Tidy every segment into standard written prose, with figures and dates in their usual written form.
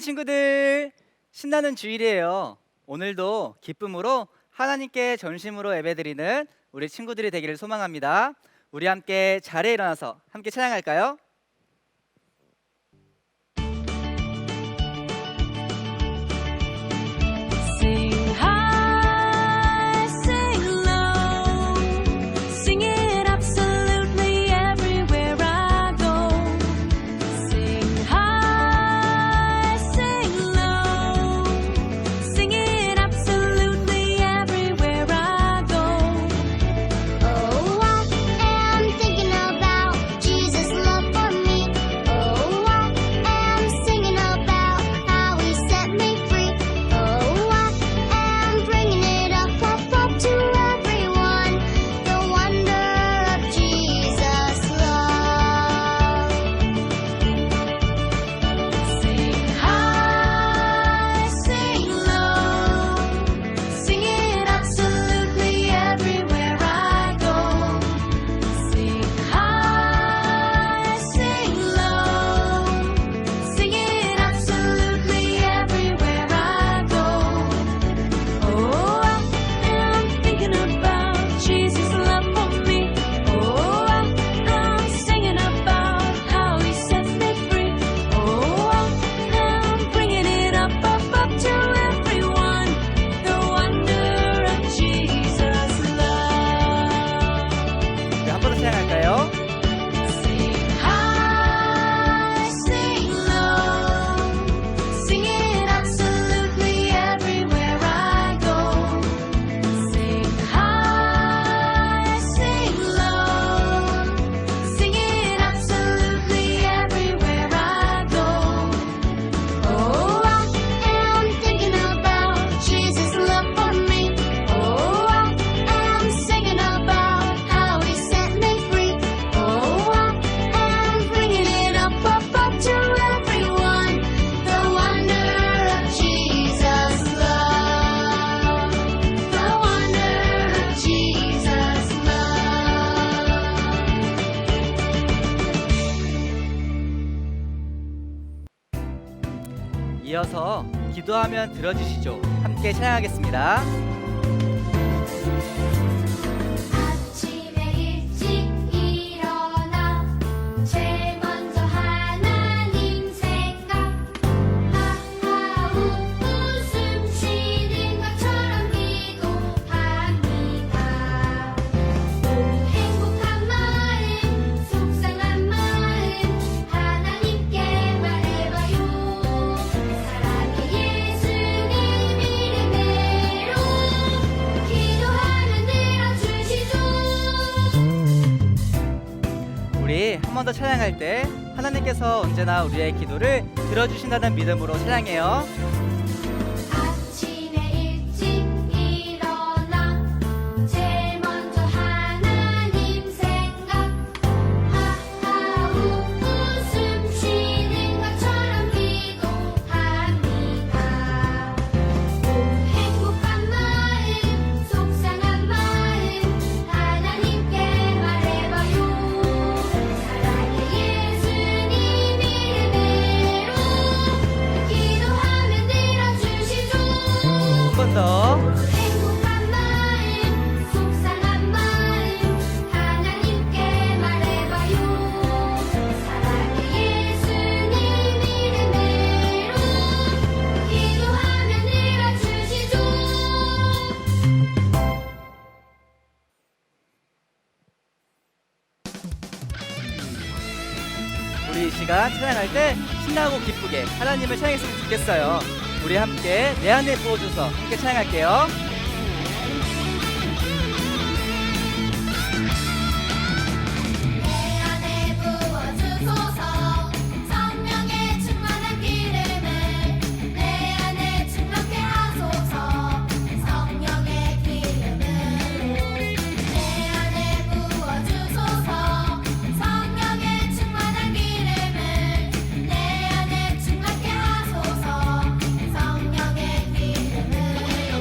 친구들, 신나는 주일이에요. 오늘도 기쁨으로 하나님께 전심으로 예배드리는 우리 친구들이 되기를 소망합니다. 우리 함께 자리에 일어나서 함께 찬양할까요? Sing high, sing low, sing it absolutely everywhere I go. Sing high, sing low, sing it absolutely everywhere I go. Oh, I am thinking about Jesus' love for me. Oh, I am singing about how He set me free. Oh, I am bringing it up to everyone. The wonder of Jesus' love. Sing high, sing low, sing it absolutely everywhere I go. Sing high, sing low, sing it absolutely everywhere I go. Oh, I am thinking about Jesus' love for me. Oh, I am singing about how He sets me free. Oh, I am bringing it up to everyone. The wonder of Jesus' love. 네, 한 번 더 찬양할까요? Sing high, sing low, sing it absolutely everywhere I go. Sing high, sing low, sing it absolutely everywhere I go. Oh, I am thinking about Jesus' love for me. Oh, I am singing about how He set me free. Oh, I am bringing it up to everyone. The wonder of Jesus' love. The wonder of Jesus' love. 이어서 기도하면 들어주시죠. 함께 찬양하겠습니다. 아침에 일찍 일어나 제일 먼저 하나님 생각 하하 웃음 쉬는 것처럼 기도합니다. 행복한 마음 속상한 마음 하나님께 말해봐요. 사랑의 예수님 이름으로 기도하면 들어주시죠. 우리 한 번 더 찬양할 때 하나님께서 언제나 우리의 기도를 들어주신다는 믿음으로 찬양해요. 아침에 일찍 일어나 제일 먼저 하나님 생각 하하 웃음 쉬는 것처럼 기도합니다. 행복한 마음 속상한 마음 하나님께 말해봐요. 사랑의 예수님 이름으로 기도하면 들어주시죠. 한 번 더. 행복한 마음 속상한 마음 하나님께 말해봐요. 사랑의 예수님 이름으로 기도하면 들어주시죠. 우리 이 시간 찬양할 때 신나고 기쁘게 하나님을 찬양했으면 좋겠어요. 우리 함께 내 안에 부어줘서 함께 찬양할게요. 내 안에 부어주소서 성령의 충만한 기름을 내 안에 충만케 하소서 성령의 기름으로 내 안에 부어주소서 성령의 충만한 기름을 내 안에 충만케 하소서 성령의 기름으로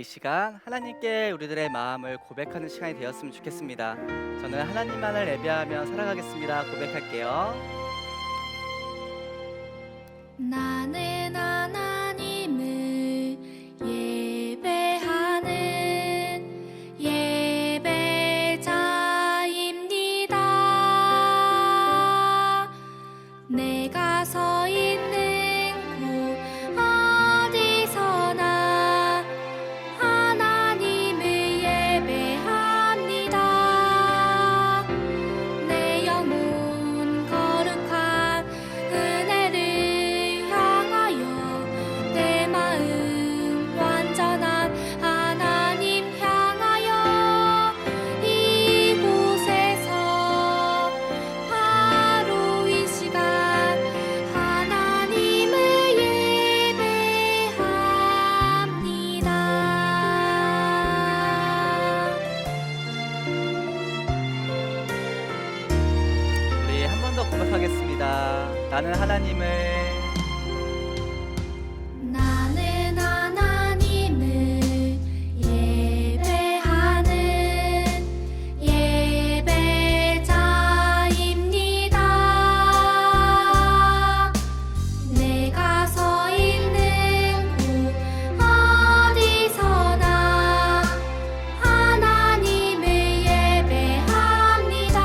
시간 하나님께 우리들의 마음을 고백하는 시간이 되었으면 좋겠습니다. 저는 하나님만을 예배하며 살아가겠습니다. 고백할게요. 나는 하나님을 예배하는 예배자입니다. 내가 서 있는 곳 어디서나 하나님을 예배합니다. 내 영혼 거룩한 은혜를 향하여 내 마음 완전한 하나님 향하여 이곳에서 바로 이 시간 하나님을 예배합니다. 우리 한 번 더 고백하겠습니다. 나는 하나님을 예배하는 예배자입니다. 내가 서 있는 곳 어디서나 하나님을 예배합니다.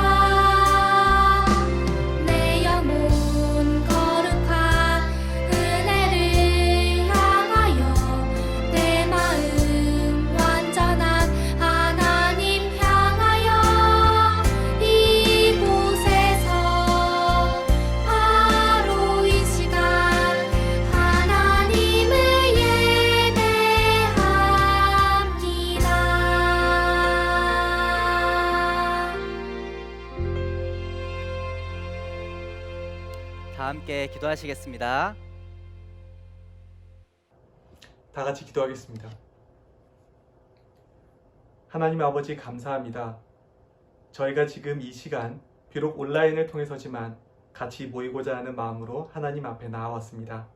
내 영혼 거룩한 은혜를 향하여 내 마음 완전한 하나님 향하여 이곳에서 바로 이 시간 하나님을 예배합니다. 다 함께 기도하시겠습니다. 다 같이 기도하겠습니다. 하나님 아버지 감사합니다. 저희가 지금 이 시간 비록 온라인을 통해서지만 같이 모이고자 하는 마음으로 하나님 앞에 나아왔습니다.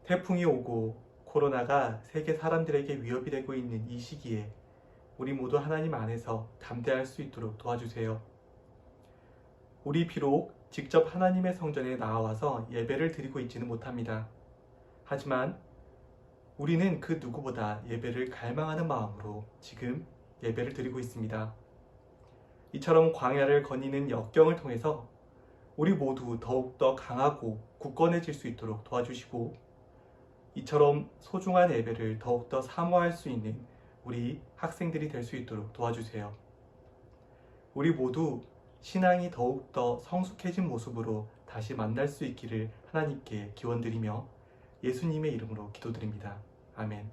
태풍이 오고 코로나가 세계 사람들에게 위협이 되고 있는 이 시기에 우리 모두 하나님 안에서 담대할 수 있도록 도와주세요. 우리 비록 직접 하나님의 성전에 나와서 예배를 드리고 있지는 못합니다. 하지만 우리는 그 누구보다 예배를 갈망하는 마음으로 지금 예배를 드리고 있습니다. 이처럼 광야를 거니는 역경을 통해서 우리 모두 더욱더 강하고 굳건해질 수 있도록 도와주시고, 이처럼 소중한 예배를 더욱더 사모할 수 있는 우리 학생들이 될 수 있도록 도와주세요. 우리 모두 신앙이 더욱더 성숙해진 모습으로 다시 만날 수 있기를 하나님께 기원드리며 예수님의 이름으로 기도드립니다. 아멘.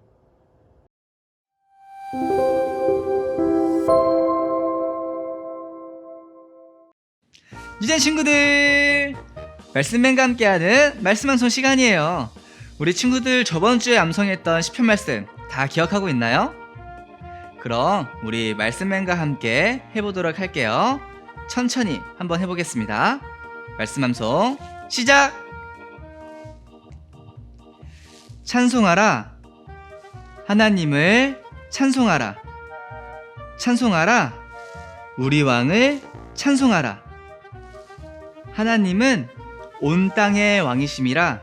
유전 친구들, 말씀맨과 함께하는 말씀 방송 시간이에요. 우리 친구들 저번 주에 암송했던 시편 말씀 다 기억하고 있나요? 그럼 우리 말씀맨과 함께 해보도록 할게요. 천천히 한번 해보겠습니다. 말씀 암송 시작! 찬송하라, 하나님을 찬송하라. 찬송하라, 우리 왕을 찬송하라. 하나님은 온 땅의 왕이심이라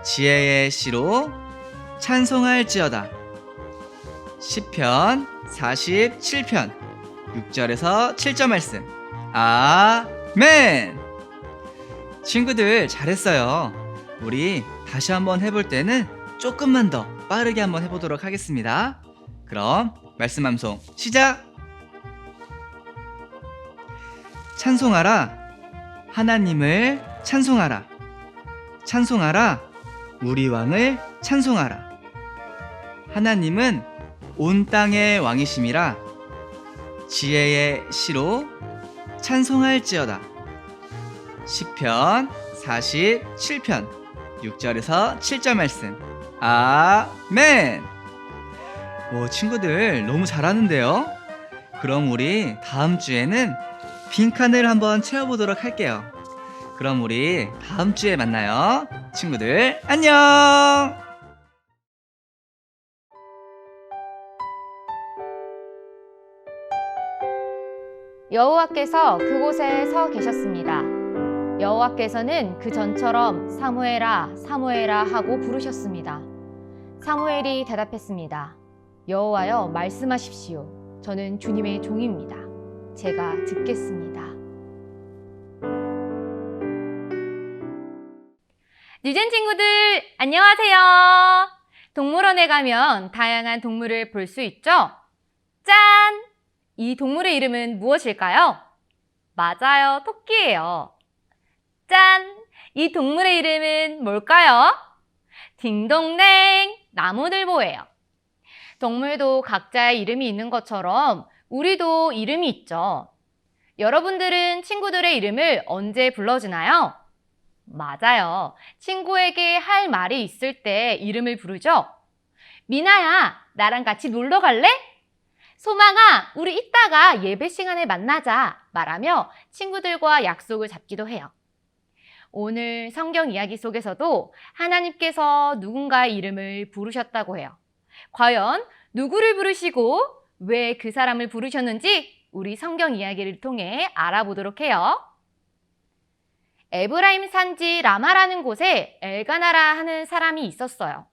지혜의 시로 찬송할지어다. 시편 47편 6절에서 7절 말씀. 아멘. 친구들 잘했어요. 우리 다시 한번 해볼 때는 조금만 더 빠르게 한번 해보도록 하겠습니다. 그럼 말씀 암송 시작! 찬송하라, 하나님을 찬송하라. 찬송하라, 우리 왕을 찬송하라. 하나님은 온 땅의 왕이심이라 지혜의 시로 찬송할지어다. 시편 47편 6절에서 7절 말씀. 아멘. 오, 친구들 너무 잘하는데요? 그럼 우리 다음 주에는 빈칸을 한번 채워보도록 할게요. 그럼 우리 다음 주에 만나요. 친구들 안녕. 여호와께서 그곳에 서 계셨습니다. 여호와께서는 그 전처럼 사무엘아, 사무엘아 하고 부르셨습니다. 사무엘이 대답했습니다. 여호와여, 말씀하십시오. 저는 주님의 종입니다. 제가 듣겠습니다. 뉴젠 친구들, 안녕하세요. 동물원에 가면 다양한 동물을 볼 수 있죠? 짠! 이 동물의 이름은 무엇일까요? 맞아요, 토끼예요. 짠! 이 동물의 이름은 뭘까요? 딩동댕! 나무늘보예요. 동물도 각자의 이름이 있는 것처럼 우리도 이름이 있죠. 여러분들은 친구들의 이름을 언제 불러주나요? 맞아요. 친구에게 할 말이 있을 때 이름을 부르죠. 미나야, 나랑 같이 놀러 갈래? 소망아, 우리 이따가 예배 시간에 만나자 말하며 친구들과 약속을 잡기도 해요. 오늘 성경 이야기 속에서도 하나님께서 누군가의 이름을 부르셨다고 해요. 과연 누구를 부르시고 왜 그 사람을 부르셨는지 우리 성경 이야기를 통해 알아보도록 해요. 에브라임 산지 라마라는 곳에 엘가나라 하는 사람이 있었어요.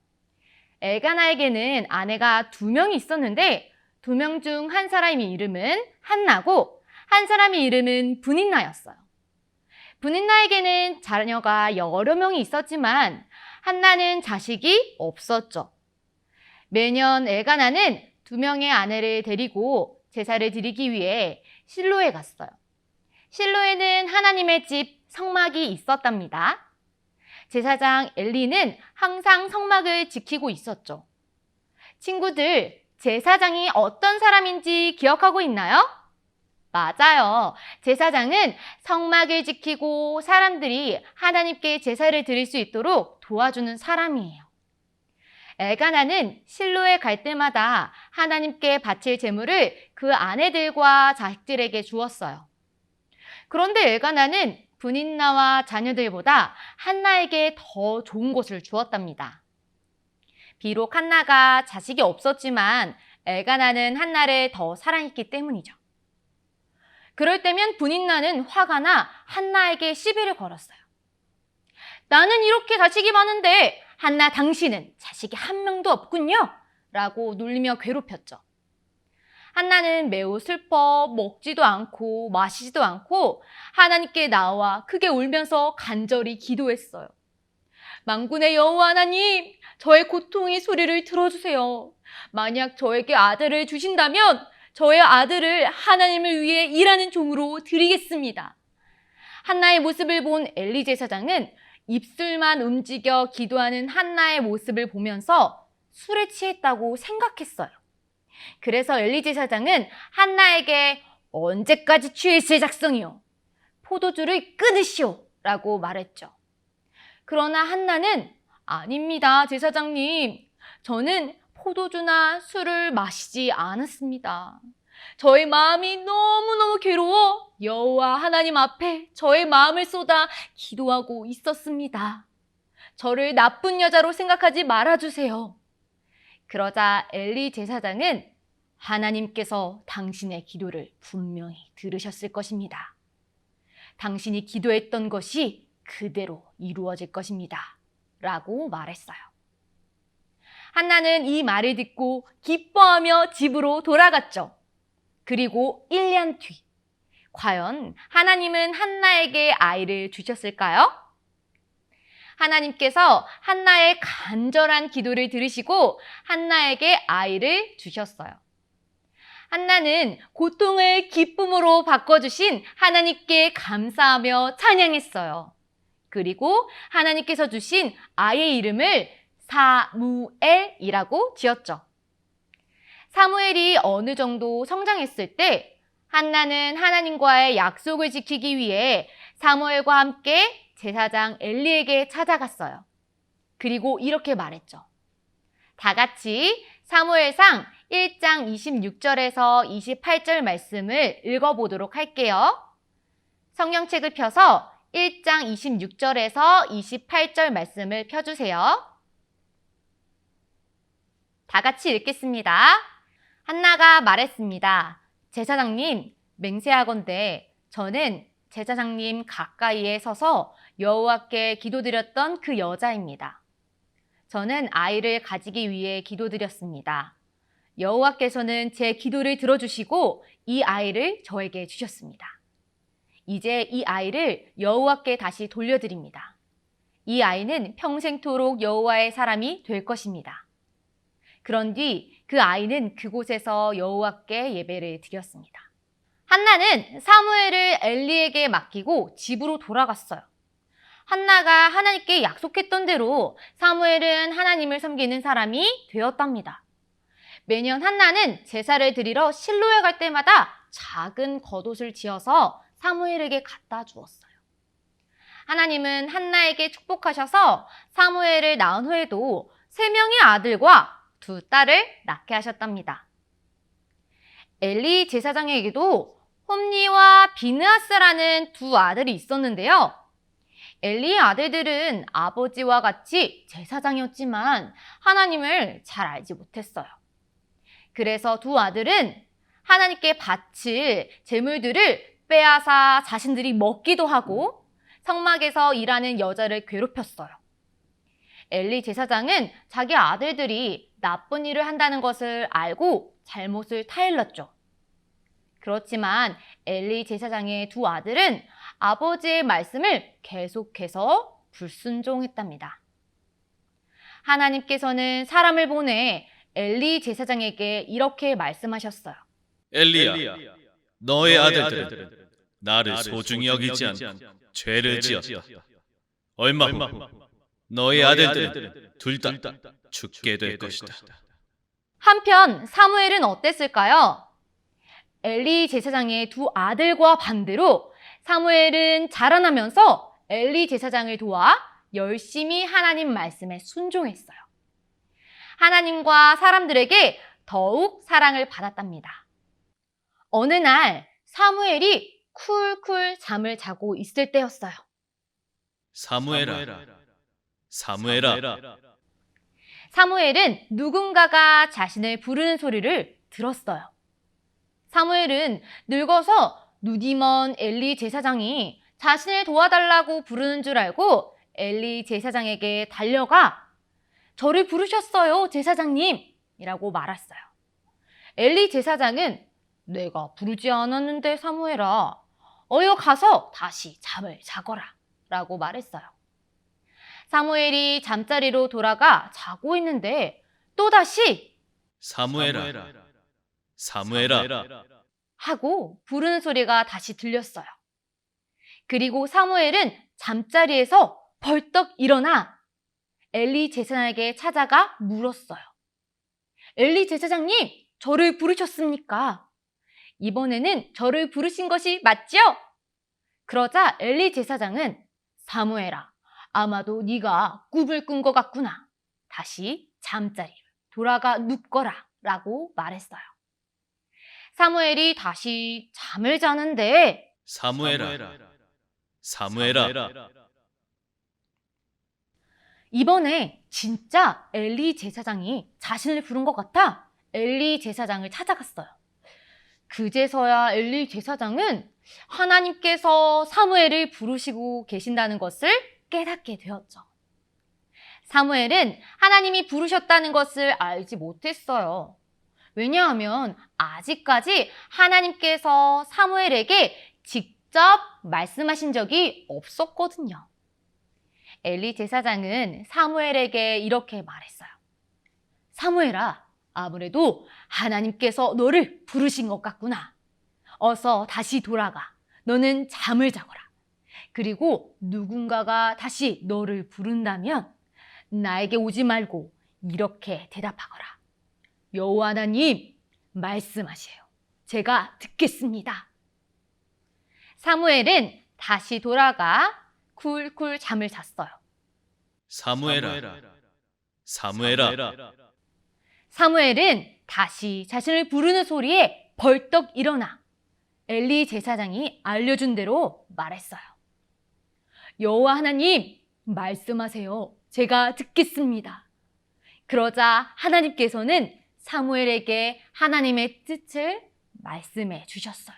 엘가나에게는 아내가 2명이 있었는데 2명 중 한 사람의 이름은 한나고 한 사람의 이름은 브닌나였어요. 브닌나에게는 자녀가 여러 명이 있었지만 한나는 자식이 없었죠. 매년 엘가나는 2명의 아내를 데리고 제사를 드리기 위해 실로에 갔어요. 실로에는 하나님의 집 성막이 있었답니다. 제사장 엘리는 항상 성막을 지키고 있었죠. 친구들, 제사장이 어떤 사람인지 기억하고 있나요? 맞아요. 제사장은 성막을 지키고 사람들이 하나님께 제사를 드릴 수 있도록 도와주는 사람이에요. 엘가나는 실로에 갈 때마다 하나님께 바칠 제물을 그 아내들과 자식들에게 주었어요. 그런데 엘가나는 브닌나와 자녀들보다 한나에게 더 좋은 것을 주었답니다. 비록 한나가 자식이 없었지만 엘가나는 한나를 더 사랑했기 때문이죠. 그럴 때면 브닌나는 화가 나 한나에게 시비를 걸었어요. 나는 이렇게 자식이 많은데 한나 당신은 자식이 한 명도 없군요. 라고 놀리며 괴롭혔죠. 한나는 매우 슬퍼 먹지도 않고 마시지도 않고 하나님께 나와 크게 울면서 간절히 기도했어요. 만군의 여호와 하나님, 저의 고통의 소리를 들어주세요. 만약 저에게 아들을 주신다면 저의 아들을 하나님을 위해 일하는 종으로 드리겠습니다. 한나의 모습을 본 엘리 제사장은 입술만 움직여 기도하는 한나의 모습을 보면서 술에 취했다고 생각했어요. 그래서 엘리 제사장은 한나에게 언제까지 취해 있을 작성이요? 포도주를 끊으시오! 라고 말했죠. 그러나 한나는 아닙니다, 제사장님. 저는 포도주나 술을 마시지 않았습니다. 저의 마음이 너무너무 괴로워 여호와 하나님 앞에 저의 마음을 쏟아 기도하고 있었습니다. 저를 나쁜 여자로 생각하지 말아주세요. 그러자 엘리 제사장은 하나님께서 당신의 기도를 분명히 들으셨을 것입니다. 당신이 기도했던 것이 그대로 이루어질 것입니다. 라고 말했어요. 한나는 이 말을 듣고 기뻐하며 집으로 돌아갔죠. 그리고 1년 뒤, 과연 하나님은 한나에게 아이를 주셨을까요? 하나님께서 한나의 간절한 기도를 들으시고 한나에게 아이를 주셨어요. 한나는 고통을 기쁨으로 바꿔주신 하나님께 감사하며 찬양했어요. 그리고 하나님께서 주신 아이의 이름을 사무엘이라고 지었죠. 사무엘이 어느 정도 성장했을 때 한나는 하나님과의 약속을 지키기 위해 사무엘과 함께 제사장 엘리에게 찾아갔어요. 그리고 이렇게 말했죠. 다 같이 사무엘상 1장 26절에서 28절 말씀을 읽어보도록 할게요. 성경책을 펴서 1장 26절에서 28절 말씀을 펴주세요. 다 같이 읽겠습니다. 한나가 말했습니다. 제사장님, 맹세하건대 저는 제사장님 가까이에 서서 여호와께 기도드렸던 그 여자입니다. 저는 아이를 가지기 위해 기도드렸습니다. 여호와께서는 제 기도를 들어주시고 이 아이를 저에게 주셨습니다. 이제 이 아이를 여호와께 다시 돌려드립니다. 이 아이는 평생토록 여호와의 사람이 될 것입니다. 그런 뒤 그 아이는 그곳에서 여호와께 예배를 드렸습니다. 한나는 사무엘을 엘리에게 맡기고 집으로 돌아갔어요. 한나가 하나님께 약속했던 대로 사무엘은 하나님을 섬기는 사람이 되었답니다. 매년 한나는 제사를 드리러 실로에 갈 때마다 작은 겉옷을 지어서 사무엘에게 갖다 주었어요. 하나님은 한나에게 축복하셔서 사무엘을 낳은 후에도 3명의 아들과 2딸을 낳게 하셨답니다. 엘리 제사장에게도 홈니와 비느하스라는 2 아들이 있었는데요. 엘리의 아들들은 아버지와 같이 제사장이었지만 하나님을 잘 알지 못했어요. 그래서 2 아들은 하나님께 바칠 제물들을 빼앗아 자신들이 먹기도 하고 성막에서 일하는 여자를 괴롭혔어요. 엘리 제사장은 자기 아들들이 나쁜 일을 한다는 것을 알고 잘못을 타일렀죠. 그렇지만 엘리 제사장의 2 아들은 아버지의 말씀을 계속해서 불순종했답니다. 하나님께서는 사람을 보내 엘리 제사장에게 이렇게 말씀하셨어요. 엘리야, 너의 아들들은 나를 소중히 여기지 않고 죄를 지었다. 얼마 후 너의 아들들은 둘 다 죽게 될 것이다. 한편 사무엘은 어땠을까요? 엘리 제사장의 2 아들과 반대로 사무엘은 자라나면서 엘리 제사장을 도와 열심히 하나님 말씀에 순종했어요. 하나님과 사람들에게 더욱 사랑을 받았답니다. 어느 날 사무엘이 쿨쿨 잠을 자고 있을 때였어요. 사무엘아. 사무엘은 누군가가 자신을 부르는 소리를 들었어요. 사무엘은 늙어서 눈이 먼 엘리 제사장이 자신을 도와달라고 부르는 줄 알고 엘리 제사장에게 달려가 저를 부르셨어요, 제사장님! 이라고 말했어요. 엘리 제사장은 내가 부르지 않았는데 사무엘아, 어여 가서 다시 잠을 자거라 라고 말했어요. 사무엘이 잠자리로 돌아가 자고 있는데 또다시 사무엘아. 하고 부르는 소리가 다시 들렸어요. 그리고 사무엘은 잠자리에서 벌떡 일어나 엘리 제사장에게 찾아가 물었어요. 엘리 제사장님, 저를 부르셨습니까? 이번에는 저를 부르신 것이 맞죠? 그러자 엘리 제사장은 사무엘아, 아마도 네가 꿈을 꾼 것 같구나. 다시 잠자리로 돌아가 눕거라 라고 말했어요. 사무엘이 다시 잠을 자는데 사무엘아. 이번에 진짜 엘리 제사장이 자신을 부른 것 같아 엘리 제사장을 찾아갔어요. 그제서야 엘리 제사장은 하나님께서 사무엘을 부르시고 계신다는 것을 깨닫게 되었죠. 사무엘은 하나님이 부르셨다는 것을 알지 못했어요. 왜냐하면 아직까지 하나님께서 사무엘에게 직접 말씀하신 적이 없었거든요. 엘리 제사장은 사무엘에게 이렇게 말했어요. 사무엘아, 아무래도 하나님께서 너를 부르신 것 같구나. 어서 다시 돌아가. 너는 잠을 자거라. 그리고 누군가가 다시 너를 부른다면 나에게 오지 말고 이렇게 대답하거라. 여호와 하나님, 말씀하세요. 제가 듣겠습니다. 사무엘은 다시 돌아가 쿨쿨 잠을 잤어요. 사무엘아. 사무엘은 다시 자신을 부르는 소리에 벌떡 일어나 엘리 제사장이 알려준 대로 말했어요. 여호와 하나님, 말씀하세요. 제가 듣겠습니다. 그러자 하나님께서는 사무엘에게 하나님의 뜻을 말씀해 주셨어요.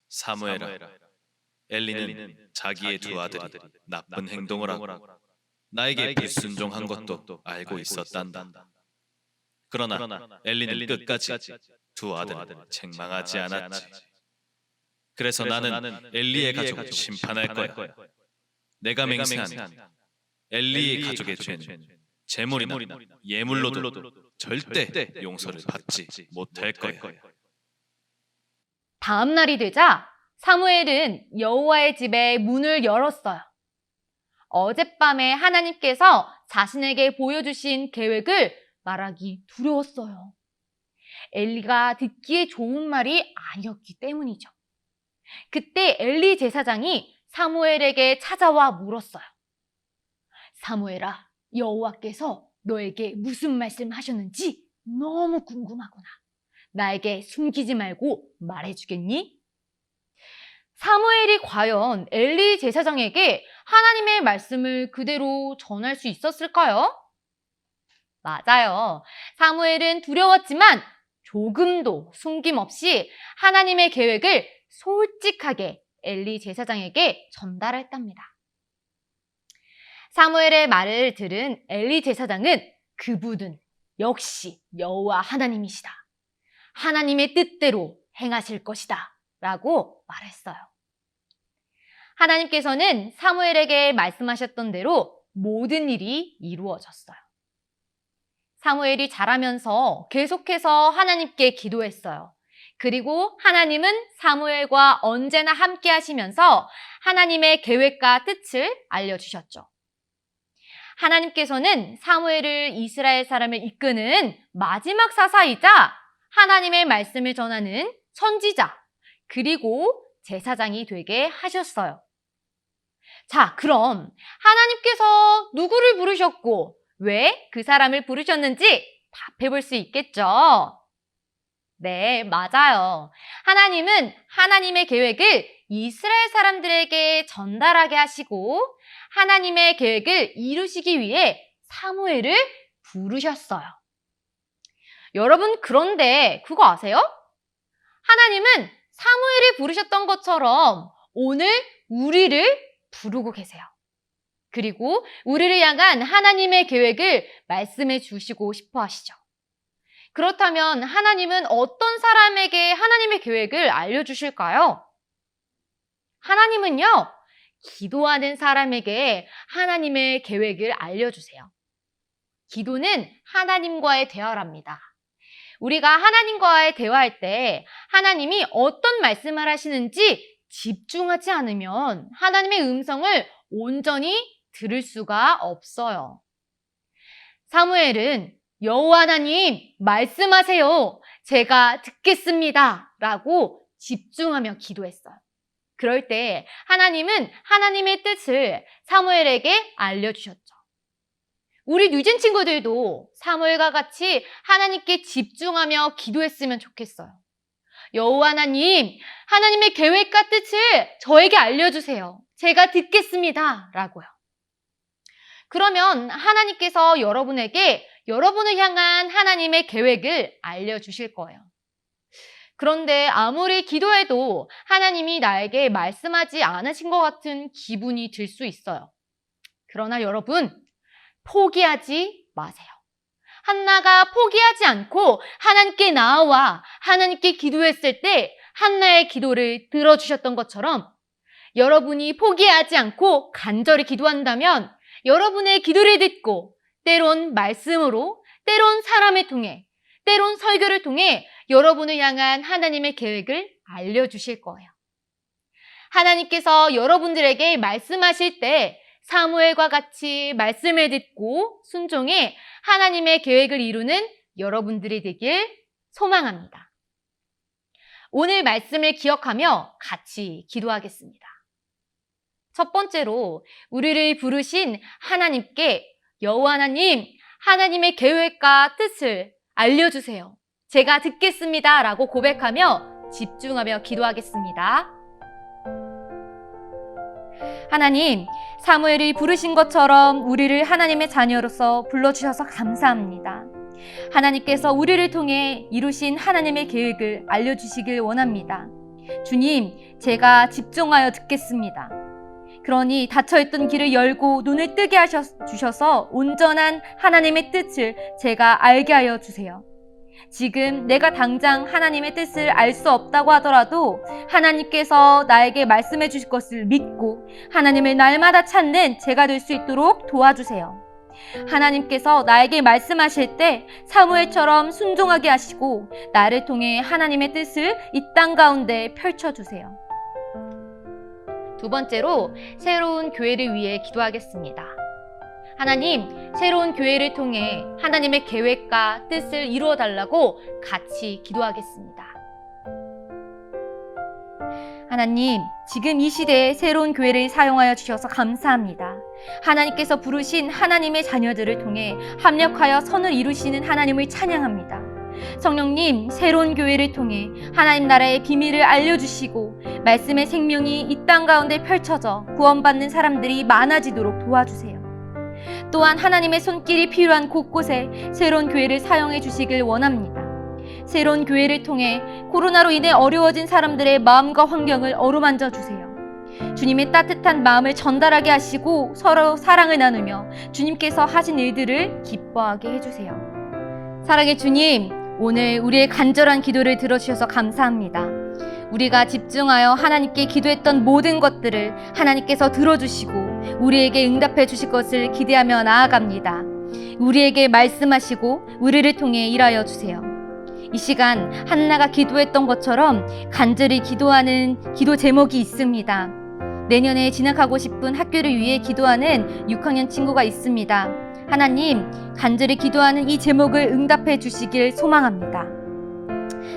사무엘아, 엘리는 자기의 두 아들이 나쁜 행동을 하고 나에게 불순종한 것도 알고 있었단다. 그러나 엘리는 끝까지 두 아들을 책망하지 않았지. 그래서 나는 엘리의 가족을 심판할 거야. 내가 맹세한 엘리의 가족의 죄는 제물이나 예물로도 절대 용서를 받지 못할 거야. 다음 날이 되자 사무엘은 여호와의 집에 문을 열었어요. 어젯밤에 하나님께서 자신에게 보여주신 계획을 말하기 두려웠어요. 엘리가 듣기에 좋은 말이 아니었기 때문이죠. 그때 엘리 제사장이 사무엘에게 찾아와 물었어요. 사무엘아, 여호와께서 너에게 무슨 말씀하셨는지 너무 궁금하구나. 나에게 숨기지 말고 말해주겠니? 사무엘이 과연 엘리 제사장에게 하나님의 말씀을 그대로 전할 수 있었을까요? 맞아요. 사무엘은 두려웠지만 조금도 숨김없이 하나님의 계획을 솔직하게 엘리 제사장에게 전달했답니다. 사무엘의 말을 들은 엘리 제사장은 그분은 역시 여호와 하나님이시다. 하나님의 뜻대로 행하실 것이다. 라고 말했어요. 하나님께서는 사무엘에게 말씀하셨던 대로 모든 일이 이루어졌어요. 사무엘이 자라면서 계속해서 하나님께 기도했어요. 그리고 하나님은 사무엘과 언제나 함께 하시면서 하나님의 계획과 뜻을 알려주셨죠. 하나님께서는 사무엘을 이스라엘 사람을 이끄는 마지막 사사이자 하나님의 말씀을 전하는 선지자, 그리고 제사장이 되게 하셨어요. 자, 그럼 하나님께서 누구를 부르셨고 왜 그 사람을 부르셨는지 답해볼 수 있겠죠? 네, 맞아요. 하나님은 하나님의 계획을 이스라엘 사람들에게 전달하게 하시고 하나님의 계획을 이루시기 위해 사무엘을 부르셨어요. 여러분, 그런데 그거 아세요? 하나님은 사무엘을 부르셨던 것처럼 오늘 우리를 부르고 계세요. 그리고 우리를 향한 하나님의 계획을 말씀해 주시고 싶어 하시죠. 그렇다면 하나님은 어떤 사람에게 하나님의 계획을 알려주실까요? 하나님은요, 기도하는 사람에게 하나님의 계획을 알려주세요. 기도는 하나님과의 대화랍니다. 우리가 하나님과의 대화할 때 하나님이 어떤 말씀을 하시는지 집중하지 않으면 하나님의 음성을 온전히 들을 수가 없어요. 사무엘은 여호와 하나님 말씀하세요. 제가 듣겠습니다. 라고 집중하며 기도했어요. 그럴 때 하나님은 하나님의 뜻을 사무엘에게 알려주셨죠. 우리 뉴진 친구들도 사무엘과 같이 하나님께 집중하며 기도했으면 좋겠어요. 여호와 하나님, 하나님의 계획과 뜻을 저에게 알려주세요. 제가 듣겠습니다. 라고요. 그러면 하나님께서 여러분에게 여러분을 향한 하나님의 계획을 알려주실 거예요. 그런데 아무리 기도해도 하나님이 나에게 말씀하지 않으신 것 같은 기분이 들 수 있어요. 그러나 여러분, 포기하지 마세요. 한나가 포기하지 않고 하나님께 나아와 하나님께 기도했을 때 한나의 기도를 들어주셨던 것처럼 여러분이 포기하지 않고 간절히 기도한다면 여러분의 기도를 듣고 때론 말씀으로, 때론 사람을 통해, 때론 설교를 통해 여러분을 향한 하나님의 계획을 알려주실 거예요. 하나님께서 여러분들에게 말씀하실 때 사무엘과 같이 말씀을 듣고 순종해 하나님의 계획을 이루는 여러분들이 되길 소망합니다. 오늘 말씀을 기억하며 같이 기도하겠습니다. 첫 번째로 우리를 부르신 하나님께 여호와 하나님, 하나님의 계획과 뜻을 알려주세요. 제가 듣겠습니다. 라고 고백하며 집중하며 기도하겠습니다. 하나님, 사무엘이 부르신 것처럼 우리를 하나님의 자녀로서 불러주셔서 감사합니다. 하나님께서 우리를 통해 이루신 하나님의 계획을 알려주시길 원합니다. 주님, 제가 집중하여 듣겠습니다. 그러니 닫혀있던 길을 열고 눈을 뜨게 주셔서 온전한 하나님의 뜻을 제가 알게 하여 주세요. 지금 내가 당장 하나님의 뜻을 알 수 없다고 하더라도 하나님께서 나에게 말씀해 주실 것을 믿고 하나님을 날마다 찾는 제가 될 수 있도록 도와주세요. 하나님께서 나에게 말씀하실 때 사무엘처럼 순종하게 하시고 나를 통해 하나님의 뜻을 이 땅 가운데 펼쳐주세요. 두 번째로 새로운 교회를 위해 기도하겠습니다. 하나님, 새로운 교회를 통해 하나님의 계획과 뜻을 이루어 달라고 같이 기도하겠습니다. 하나님, 지금 이 시대에 새로운 교회를 사용하여 주셔서 감사합니다. 하나님께서 부르신 하나님의 자녀들을 통해 합력하여 선을 이루시는 하나님을 찬양합니다. 성령님, 새로운 교회를 통해 하나님 나라의 비밀을 알려주시고 말씀의 생명이 이 땅 가운데 펼쳐져 구원받는 사람들이 많아지도록 도와주세요. 또한 하나님의 손길이 필요한 곳곳에 새로운 교회를 사용해 주시길 원합니다. 새로운 교회를 통해 코로나로 인해 어려워진 사람들의 마음과 환경을 어루만져 주세요. 주님의 따뜻한 마음을 전달하게 하시고 서로 사랑을 나누며 주님께서 하신 일들을 기뻐하게 해주세요. 사랑의 주님, 오늘 우리의 간절한 기도를 들어주셔서 감사합니다. 우리가 집중하여 하나님께 기도했던 모든 것들을 하나님께서 들어주시고 우리에게 응답해 주실 것을 기대하며 나아갑니다. 우리에게 말씀하시고 우리를 통해 일하여 주세요. 이 시간 한나가 기도했던 것처럼 간절히 기도하는 기도 제목이 있습니다. 내년에 진학하고 싶은 학교를 위해 기도하는 6학년 친구가 있습니다. 하나님, 간절히 기도하는 이 제목을 응답해 주시길 소망합니다.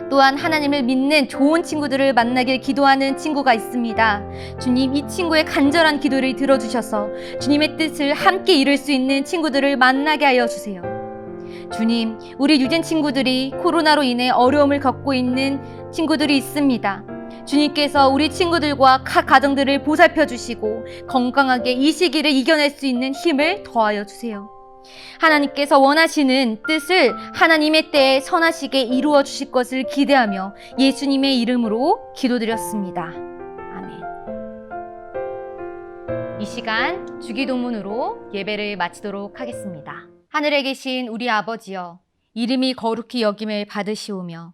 또한 하나님을 믿는 좋은 친구들을 만나길 기도하는 친구가 있습니다. 주님, 이 친구의 간절한 기도를 들어주셔서 주님의 뜻을 함께 이룰 수 있는 친구들을 만나게 하여 주세요. 주님, 우리 유진 친구들이 코로나로 인해 어려움을 겪고 있는 친구들이 있습니다. 주님께서 우리 친구들과 각 가정들을 보살펴 주시고 건강하게 이 시기를 이겨낼 수 있는 힘을 더하여 주세요. 하나님께서 원하시는 뜻을 하나님의 때에 선하시게 이루어 주실 것을 기대하며 예수님의 이름으로 기도드렸습니다. 아멘. 이 시간 주기도문으로 예배를 마치도록 하겠습니다. 하늘에 계신 우리 아버지여, 이름이 거룩히 여김을 받으시오며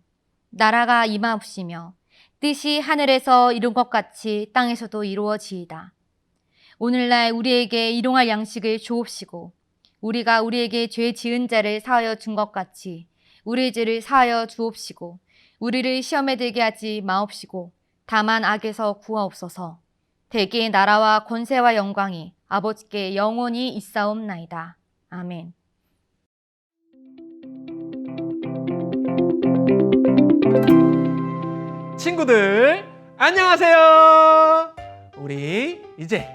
나라가 임하옵시며 뜻이 하늘에서 이룬 것 같이 땅에서도 이루어지이다. 오늘날 우리에게 일용할 양식을 주옵시고 우리가 우리에게 죄 지은 자를 사하여 준 것 같이 우리의 죄를 사하여 주옵시고 우리를 시험에 들게 하지 마옵시고 다만 악에서 구하옵소서. 대개의 나라와 권세와 영광이 아버지께 영원히 있사옵나이다. 아멘. 친구들 안녕하세요. 우리 이제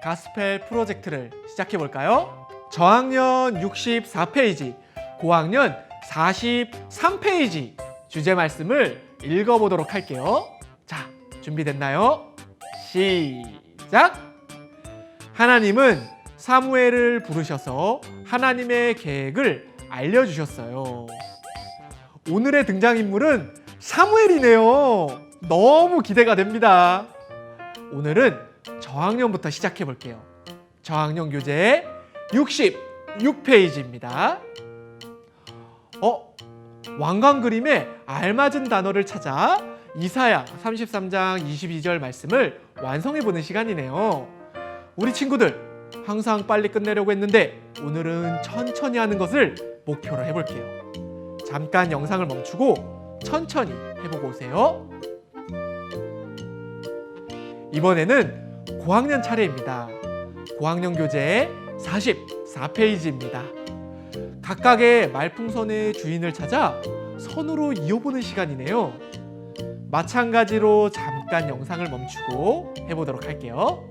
가스펠 프로젝트를 시작해 볼까요? 저학년 64페이지, 고학년 43페이지 주제 말씀을 읽어보도록 할게요. 자, 준비됐나요? 시작! 하나님은 사무엘을 부르셔서 하나님의 계획을 알려주셨어요. 오늘의 등장인물은 사무엘이네요. 너무 기대가 됩니다. 오늘은 저학년부터 시작해 볼게요. 저학년 교재 66페이지입니다. 왕관 그림에 알맞은 단어를 찾아 이사야 33장 22절 말씀을 완성해 보는 시간이네요. 우리 친구들 항상 빨리 끝내려고 했는데 오늘은 천천히 하는 것을 목표로 해볼게요. 잠깐 영상을 멈추고 천천히 해보고 오세요. 이번에는 고학년 차례입니다. 고학년 교재 44페이지입니다. 각각의 말풍선의 주인을 찾아 선으로 이어보는 시간이네요. 마찬가지로 잠깐 영상을 멈추고 해보도록 할게요.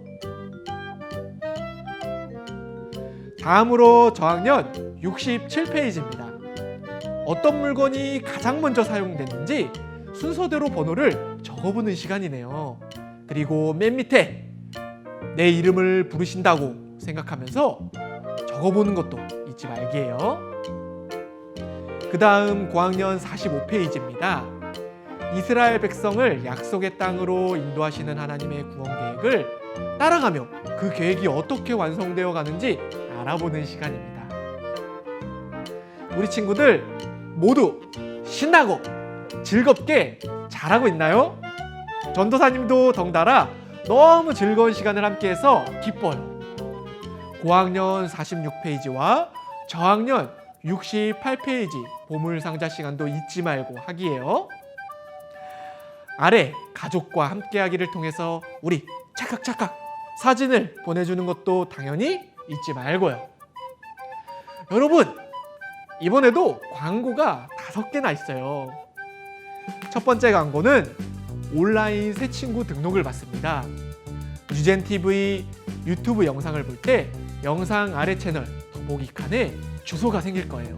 다음으로 저학년 67페이지입니다. 어떤 물건이 가장 먼저 사용됐는지 순서대로 번호를 적어보는 시간이네요. 그리고 맨 밑에 내 이름을 부르신다고 생각하면서 적어보는 것도 잊지 말게요. 그 다음 고학년 45페이지입니다. 이스라엘 백성을 약속의 땅으로 인도하시는 하나님의 구원 계획을 따라가며 그 계획이 어떻게 완성되어 가는지 알아보는 시간입니다. 우리 친구들 모두 신나고 즐겁게 잘하고 있나요? 전도사님도 덩달아 너무 즐거운 시간을 함께해서 기뻐요. 고학년 46페이지와 저학년 68페이지 보물상자 시간도 잊지 말고 하기예요. 아래 가족과 함께하기를 통해서 우리 찰칵찰칵 사진을 보내주는 것도 당연히 잊지 말고요. 여러분, 이번에도 광고가 5개나 있어요. 첫 번째 광고는 온라인 새 친구 등록을 받습니다. 유젠TV 유튜브 영상을 볼 때 영상 아래 채널 더보기 칸에 주소가 생길 거예요.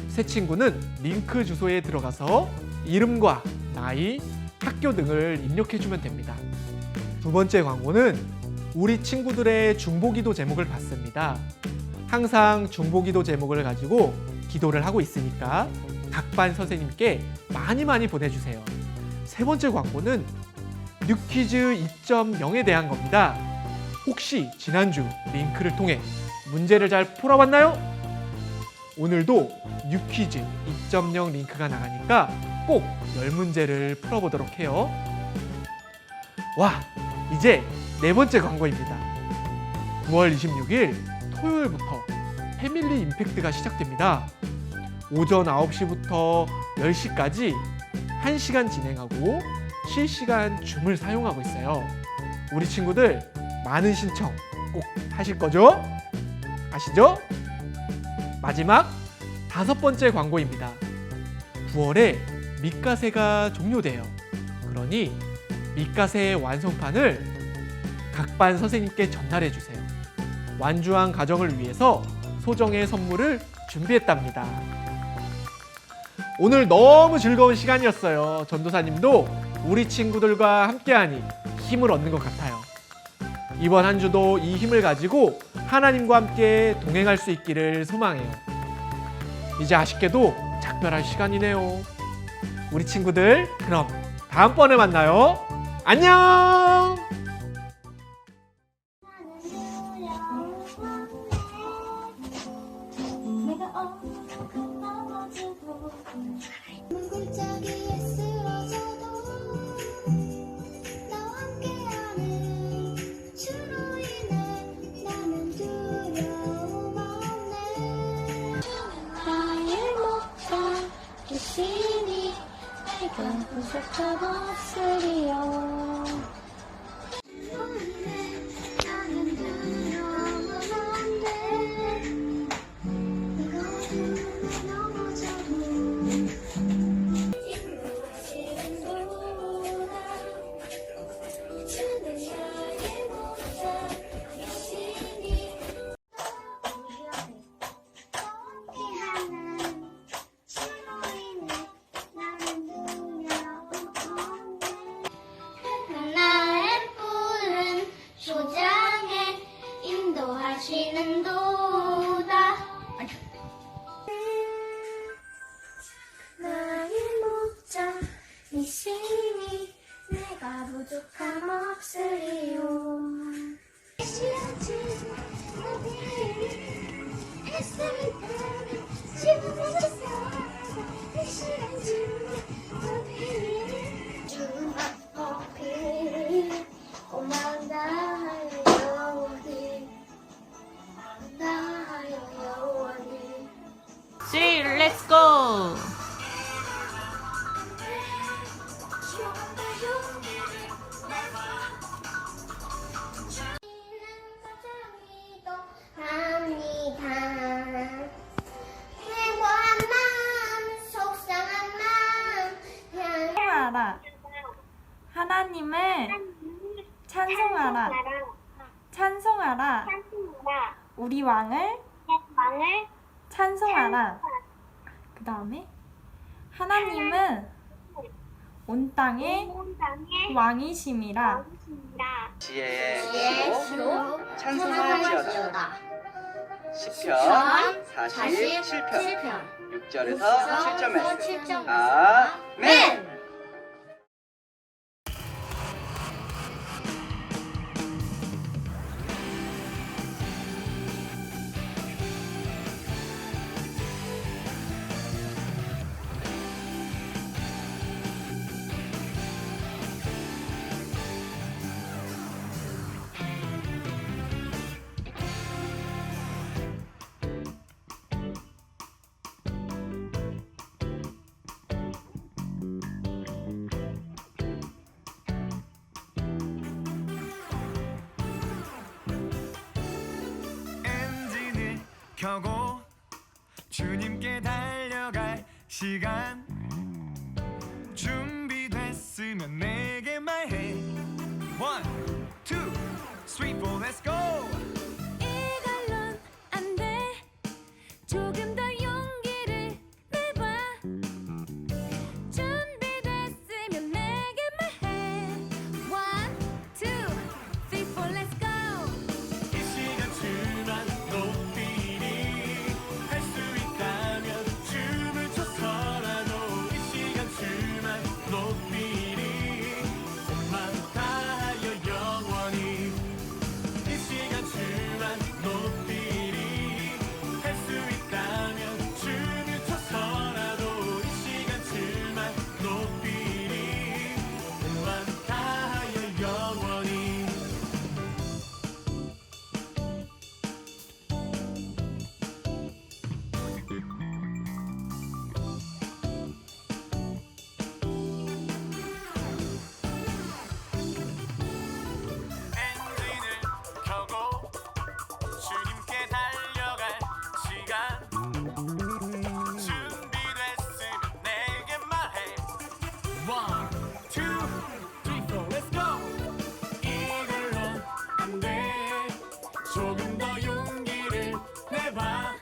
새 친구는 링크 주소에 들어가서 이름과 나이, 학교 등을 입력해주면 됩니다. 두 번째 광고는 우리 친구들의 중보기도 제목을 받습니다. 항상 중보기도 제목을 가지고 기도를 하고 있으니까 각 반 선생님께 많이 보내주세요. 세 번째 광고는 뉴퀴즈 2.0에 대한 겁니다. 혹시 지난주 링크를 통해 문제를 잘 풀어봤나요? 오늘도 뉴퀴즈 2.0 링크가 나가니까 꼭 10문제를 풀어보도록 해요. 와, 이제 네 번째 광고입니다. 9월 26일 토요일부터 패밀리 임팩트가 시작됩니다. 오전 9시부터 10시까지 1시간 진행하고 실시간 줌을 사용하고 있어요. 우리 친구들 많은 신청 꼭 하실 거죠? 아시죠? 마지막 5번째 광고입니다. 9월에 밑가세가 종료돼요. 그러니 밑가세 완성판을 각 반 선생님께 전달해 주세요. 완주한 가정을 위해서 소정의 선물을 준비했답니다. 오늘 너무 즐거운 시간이었어요. 전도사님도 우리 친구들과 함께하니 힘을 얻는 것 같아요. 이번 한 주도 이 힘을 가지고 하나님과 함께 동행할 수 있기를 소망해요. 이제 아쉽게도 작별할 시간이네요. 우리 친구들, 그럼 다음번에 만나요. 안녕! 물고기에 쓰러져도 나와 함께하는 주로 인해 나는 두려움 없네. 나의 목자 계시니 내가 부족함 없으리요. 나는 두려움 없네. 내가 어둠에 넘어져도 나의 푸른 소장에 인도하시는 도다. 나의 목자 이시니 내가 부족함 없으리요. 죽음 앞에 오만다하여 영원히 나하여 영원히. Say, let's go. 행복한 마음, 속상한 마음, 찬송하라. 하나님을 찬송하라. 찬송하라. 우리 왕을 찬송하라. 그 다음에 하나님은 온 땅의 왕이심이라. 지혜의 주로 찬송할지어다. 시편 47편 6절에서 7점 말씀. 아멘. 켜고 주님께 달려갈 시간 준비됐으면 내게 말해 1, 2, 3, 4 let's go 이걸론 안 돼. 조금 더 용기를 내봐. 준비됐으면 내게 말해. 1, 2, 3, 4 let's go. 이 시간 주만 높이니 할 수 있다면 춤을 춰서라도 이 시간 주만 높이니 온 마음 다하여 영원히 이 시간 주만 높이니 할 수 있다면 춤을 춰서라도 이 시간 주만 높이니 온 마음 다하여 영원히 엔진을 켜고 주님께 달려갈 시간 준비됐으면 내게 말해 1, 2, 3, 4 let's go 이걸로 안돼 조금 더 용기를 내봐